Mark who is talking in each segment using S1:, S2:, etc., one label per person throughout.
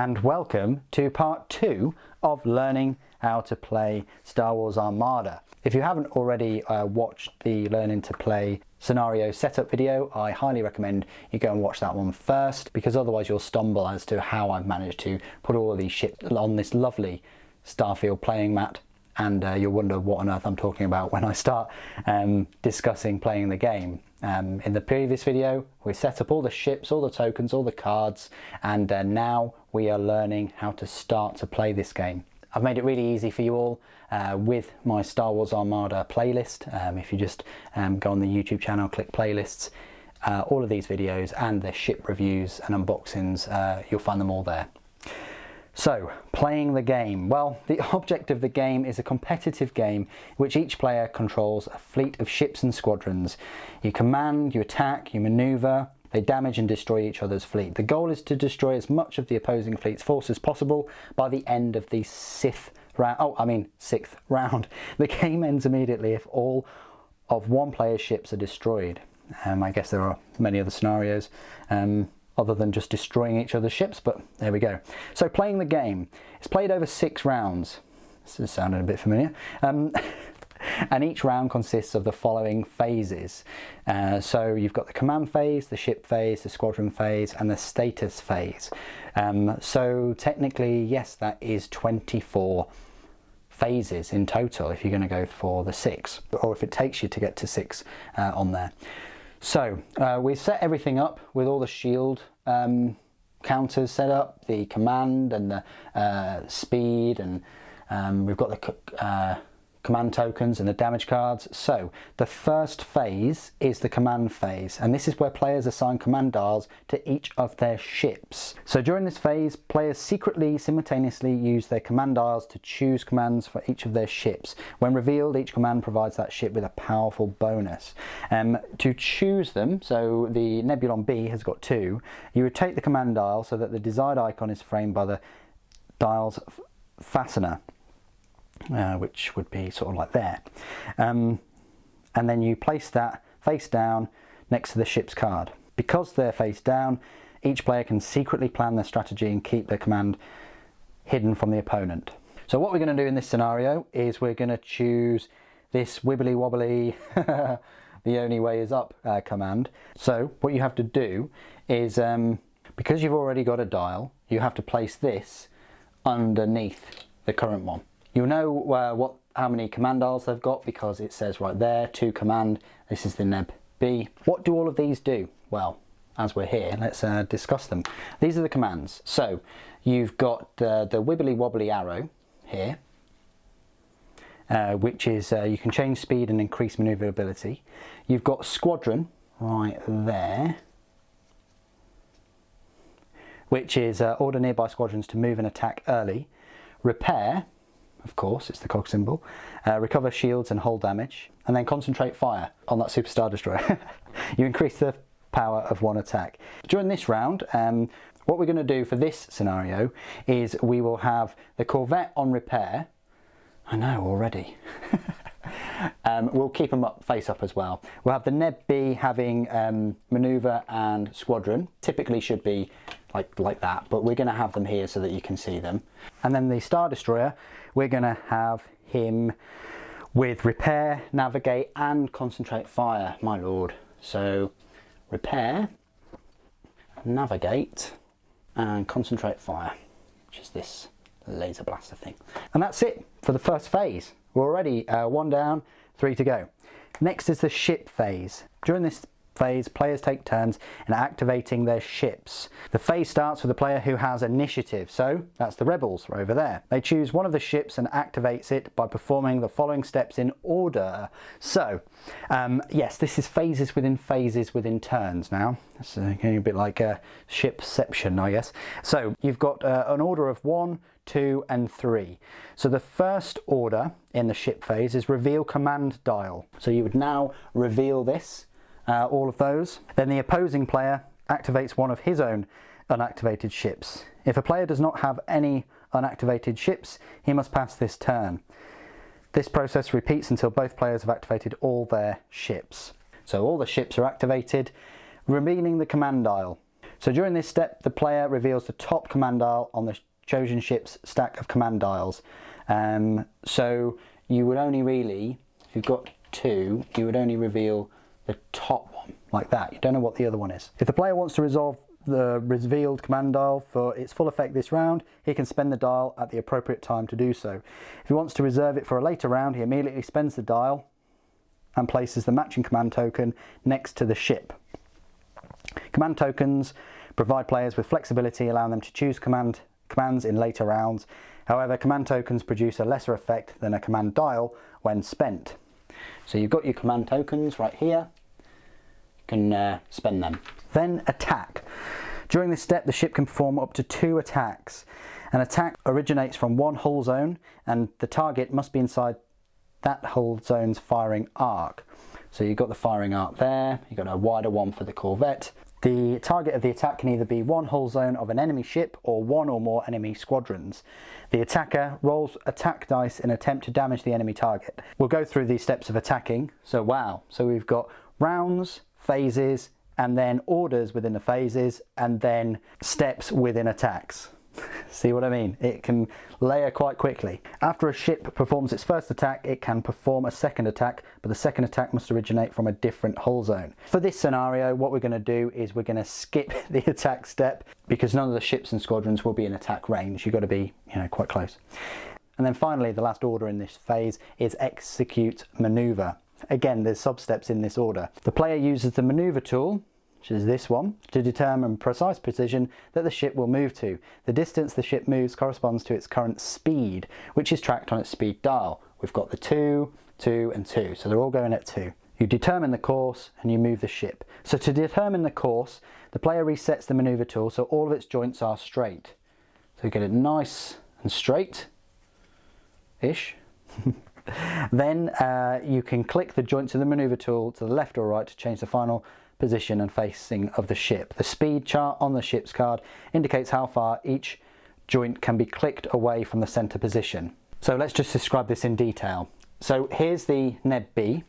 S1: and welcome to part 2 of learning how to play Star Wars Armada. If you haven't already watched the learning to play scenario setup video, I highly recommend you go and watch that one first, because otherwise you'll stumble as to how I've managed to put all of these ships on this lovely Starfield playing mat, and you'll wonder what on earth I'm talking about when I start discussing playing the game. In the previous video we set up all the ships, all the tokens, all the cards, and now we are learning how to start to play this game. I've made it really easy for you all with my Star Wars Armada playlist. If you just go on the YouTube channel, click playlists, all of these videos and the ship reviews and unboxings, you'll find them all there. So, playing the game. Well, the object of the game is a competitive game in which each player controls a fleet of ships and squadrons. You command, you attack, you maneuver, they damage and destroy each other's fleet. The goal is to destroy as much of the opposing fleet's force as possible by the end of the sixth round. The game ends immediately if all of one player's ships are destroyed. I guess there are many other scenarios other than just destroying each other's ships, but there we go. So playing the game, it's played over 6 rounds. This is sounding a bit familiar. And each round consists of the following phases. So you've got the command phase, the ship phase, the squadron phase, and the status phase. So technically, yes, that is 24 phases in total if you're going to go for the 6, or if it takes you to get to 6 on there. So we've set everything up with all the shield counters set up, the command and the speed, and we've got the command tokens and the damage cards. So the first phase is the command phase, and this is where players assign command dials to each of their ships. So during this phase, players secretly simultaneously use their command dials to choose commands for each of their ships. When revealed, each command provides that ship with a powerful bonus. To choose them, so the Nebulon B has got 2, you rotate the command dial so that the desired icon is framed by the dial's fastener. Which would be sort of like there, and then you place that face down next to the ship's card. Because they're face down, each player can secretly plan their strategy and keep their command hidden from the opponent. So what we're going to do in this scenario is we're going to choose this wibbly wobbly the only way is up command. So what you have to do is, because you've already got a dial, you have to place this underneath the current one. You'll know how many command dials they've got because it says right there, 2 command, this is the Neb B. What do all of these do? Well, as we're here, let's discuss them. These are the commands. So you've got the wibbly wobbly arrow here, which is you can change speed and increase maneuverability. You've got squadron right there, which is order nearby squadrons to move and attack early. Repair, of course, it's the cog symbol. Recover shields and hull damage, and then concentrate fire on that Super Star Destroyer. You increase the power of 1 attack. During this round, what we're going to do for this scenario is we will have the Corvette on repair. I know already. We'll keep them up, face up as well. We'll have the Neb B having maneuver and squadron. Typically should be like that, but we're going to have them here so that you can see them. And then the Star Destroyer, we're going to have him with repair, navigate and concentrate fire, my lord. So repair, navigate and concentrate fire, which is this laser blaster thing. And that's it for the first phase. We're already 1 down, 3 to go. Next is the ship phase. During this phase, players take turns in activating their ships. The phase starts with the player who has initiative, so that's the rebels over there. They choose one of the ships and activates it by performing the following steps in order. So yes, this is phases within turns now. It's getting a bit like a shipception, I guess. So you've got an order of 1, 2 and 3. So the first order in the ship phase is reveal command dial. So you would now reveal this, all of those. Then the opposing player activates one of his own unactivated ships. If a player does not have any unactivated ships, he must pass this turn. This process repeats until both players have activated all their ships. So all the ships are activated, revealing the command dial. So during this step, the player reveals the top command dial on the chosen ship's stack of command dials. So you would only really, if you've got 2, you would only reveal the top one, like that. You don't know what the other one is. If the player wants to resolve the revealed command dial for its full effect this round, he can spend the dial at the appropriate time to do so. If he wants to reserve it for a later round, he immediately spends the dial and places the matching command token next to the ship. Command tokens provide players with flexibility, allowing them to choose commands in later rounds. However, command tokens produce a lesser effect than a command dial when spent. So you've got your command tokens right here. You can spend them. Then attack. During this step, the ship can perform up to 2 attacks. An attack originates from one hull zone, and the target must be inside that hull zone's firing arc. So you've got the firing arc there, you've got a wider one for the Corvette. The target of the attack can either be one hull zone of an enemy ship or one or more enemy squadrons. The attacker rolls attack dice in an attempt to damage the enemy target. We'll go through these steps of attacking. So we've got rounds, phases, and then orders within the phases, and then steps within attacks. See what I mean? It can layer quite quickly. After a ship performs its first attack, it can perform a second attack, but the second attack must originate from a different hull zone. For this scenario, what we're going to do is we're going to skip the attack step, because none of the ships and squadrons will be in attack range. You've got to be, quite close. And then finally, the last order in this phase is execute maneuver. Again, there's sub-steps in this order. The player uses the maneuver tool, which is this one, to determine precise precision that the ship will move to. The distance the ship moves corresponds to its current speed, which is tracked on its speed dial. We've got the 2, 2 and 2, so they're all going at 2. You determine the course and you move the ship. So to determine the course, the player resets the maneuver tool so all of its joints are straight. So you get it nice and straight-ish. Then you can click the joints of the maneuver tool to the left or right to change the final position and facing of the ship. The speed chart on the ship's card indicates how far each joint can be clicked away from the center position. So let's just describe this in detail. So here's the Neb B,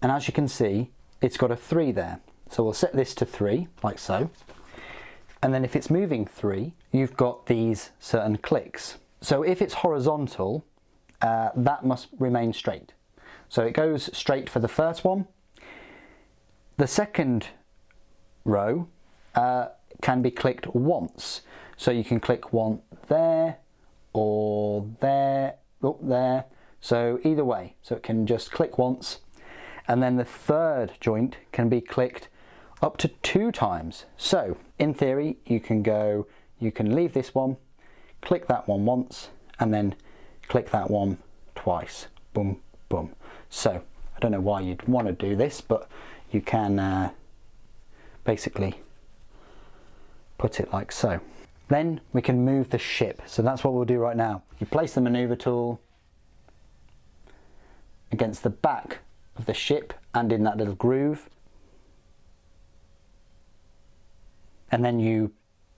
S1: and as you can see, it's got a 3 there. So we'll set this to 3, like so. And then if it's moving 3, you've got these certain clicks. So if it's horizontal, that must remain straight. So it goes straight for the first one. The second row can be clicked once. So you can click one there or there, up there. So either way, so it can just click once. And then the third joint can be clicked up to 2 times. So in theory, you can leave this one, click that one once, and then click that one twice. Boom, boom. So I don't know why you'd want to do this, but you can basically put it like so. Then we can move the ship. So that's what we'll do right now. You place the maneuver tool against the back of the ship and in that little groove. And then you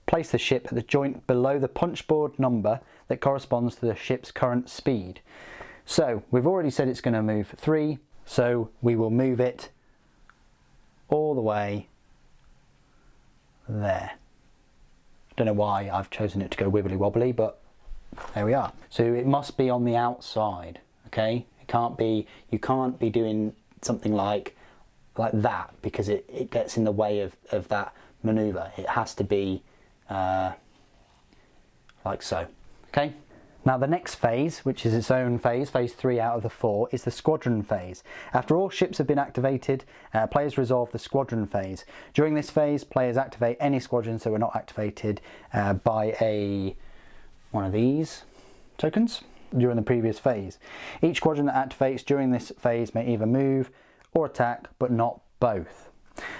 S1: place the ship at the joint below the punchboard number that corresponds to the ship's current speed. So we've already said it's going to move 3, so we will move it all the way there. I don't know why I've chosen it to go wibbly wobbly, but there we are. So it must be on the outside, okay? It can't be, you can't be doing something like that, because it gets in the way of that maneuver. It has to be like so, okay? Now the next phase, which is its own phase, phase 3 out of the 4, is the Squadron Phase. After all ships have been activated, players resolve the Squadron Phase. During this phase, players activate any squadrons that were not activated by one of these tokens during the previous phase. Each squadron that activates during this phase may either move or attack, but not both.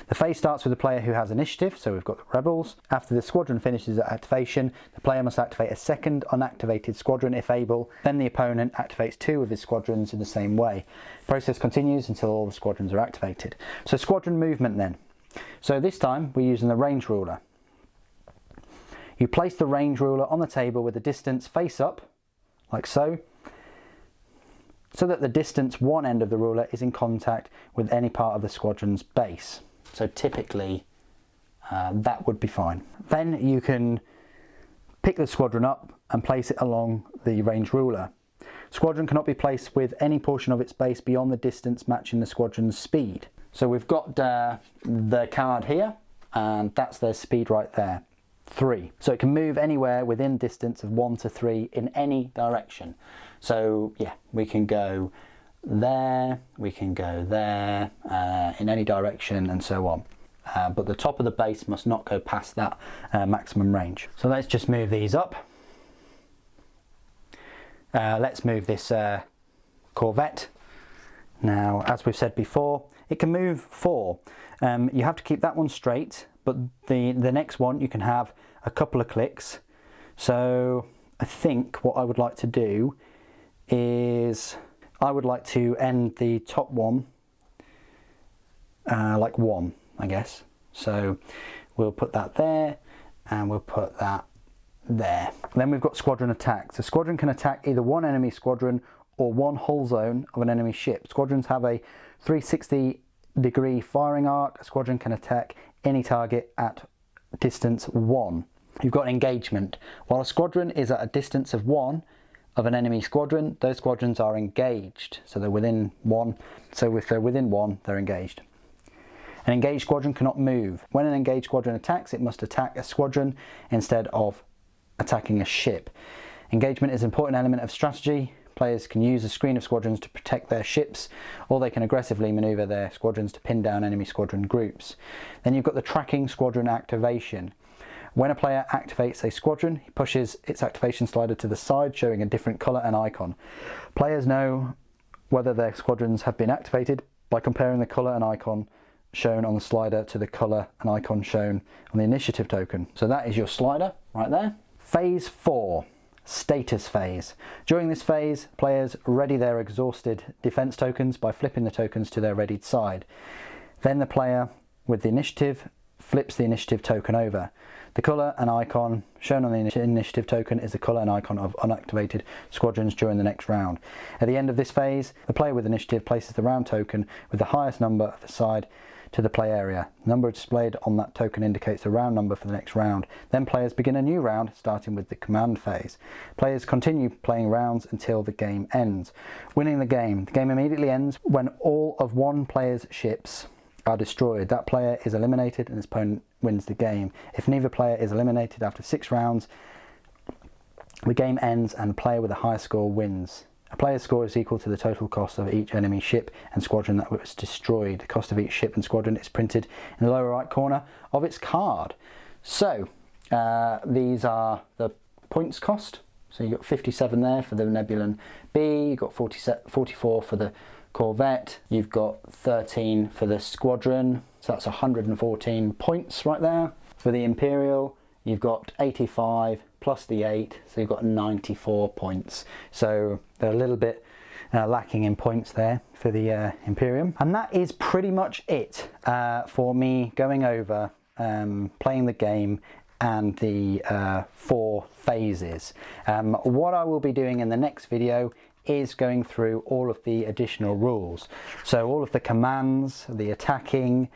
S1: The phase starts with the player who has initiative, so we've got the rebels. After the squadron finishes at activation, the player must activate a second unactivated squadron if able. Then the opponent activates 2 of his squadrons in the same way. The process continues until all the squadrons are activated. So squadron movement then. So this time we're using the range ruler. You place the range ruler on the table with the distance face up, like so that the distance one end of the ruler is in contact with any part of the squadron's base. So typically that would be fine. Then you can pick the squadron up and place it along the range ruler. Squadron cannot be placed with any portion of its base beyond the distance matching the squadron's speed. So we've got the card here, and that's their speed right there, 3. So it can move anywhere within distance of 1 to 3 in any direction. So yeah, we can go there, we can go there, in any direction and so on. But the top of the base must not go past that maximum range. So let's just move these up. Let's move this Corvette. Now, as we've said before, it can move 4. You have to keep that one straight, but the next one you can have a couple of clicks. So I think what I would like to do is I would like to end the top one like 1, I guess. So we'll put that there, and we'll put that there. Then we've got Squadron Attacks. A squadron can attack either one enemy squadron or one hull zone of an enemy ship. Squadrons have a 360-degree firing arc. A squadron can attack any target at distance 1. You've got engagement. While a squadron is at a distance of 1 of an enemy squadron, those squadrons are engaged. So they're within 1. So if they're within 1, they're engaged. An engaged squadron cannot move. When an engaged squadron attacks, it must attack a squadron instead of attacking a ship. Engagement is an important element of strategy. Players can use a screen of squadrons to protect their ships, or they can aggressively maneuver their squadrons to pin down enemy squadron groups. Then you've got the tracking squadron activation. When a player activates a squadron, he pushes its activation slider to the side, showing a different colour and icon. Players know whether their squadrons have been activated by comparing the colour and icon shown on the slider to the colour and icon shown on the initiative token. So that is your slider right there. Phase 4, status phase. During this phase, players ready their exhausted defence tokens by flipping the tokens to their readied side. Then the player with the initiative flips the initiative token over. The colour and icon shown on the initiative token is the colour and icon of unactivated squadrons during the next round. At the end of this phase, the player with initiative places the round token with the highest number of the side to the play area. The number displayed on that token indicates the round number for the next round. Then players begin a new round, starting with the command phase. Players continue playing rounds until the game ends. Winning the game. The game immediately ends when all of one player's ships are destroyed. That player is eliminated and his opponent wins the game. If neither player is eliminated after 6 rounds, the game ends and the player with the highest score wins. A player's score is equal to the total cost of each enemy ship and squadron that was destroyed. The cost of each ship and squadron is printed in the lower right corner of its card. So these are the points cost. So you've got 57 there for the Nebulan B, you've got 44 for the Corvette, you've got 13 for the squadron, so that's 114 points right there. For the Imperial, you've got 85 plus the 8, so you've got 94 points. So they're a little bit lacking in points there for the Imperium. And that is pretty much it for me going over playing the game and the 4 phases. What I will be doing in the next video is going through all of the additional rules. So all of the commands, the attacking,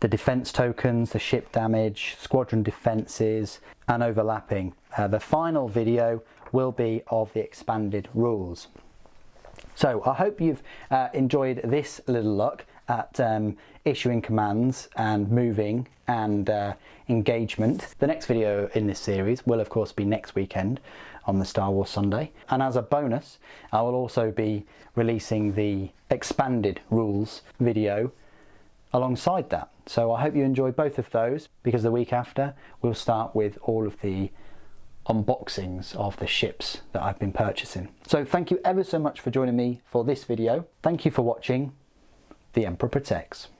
S1: the defense tokens, the ship damage, squadron defenses, and overlapping. The final video will be of the expanded rules. So I hope you've enjoyed this little look at issuing commands and moving and engagement. The next video in this series will of course be next weekend on the Star Wars Sunday, and as a bonus I will also be releasing the expanded rules video alongside that. So I hope you enjoy both of those, because the week after we'll start with all of the unboxings of the ships that I've been purchasing. So thank you ever so much for joining me for this video. Thank you for watching. The Emperor Protects.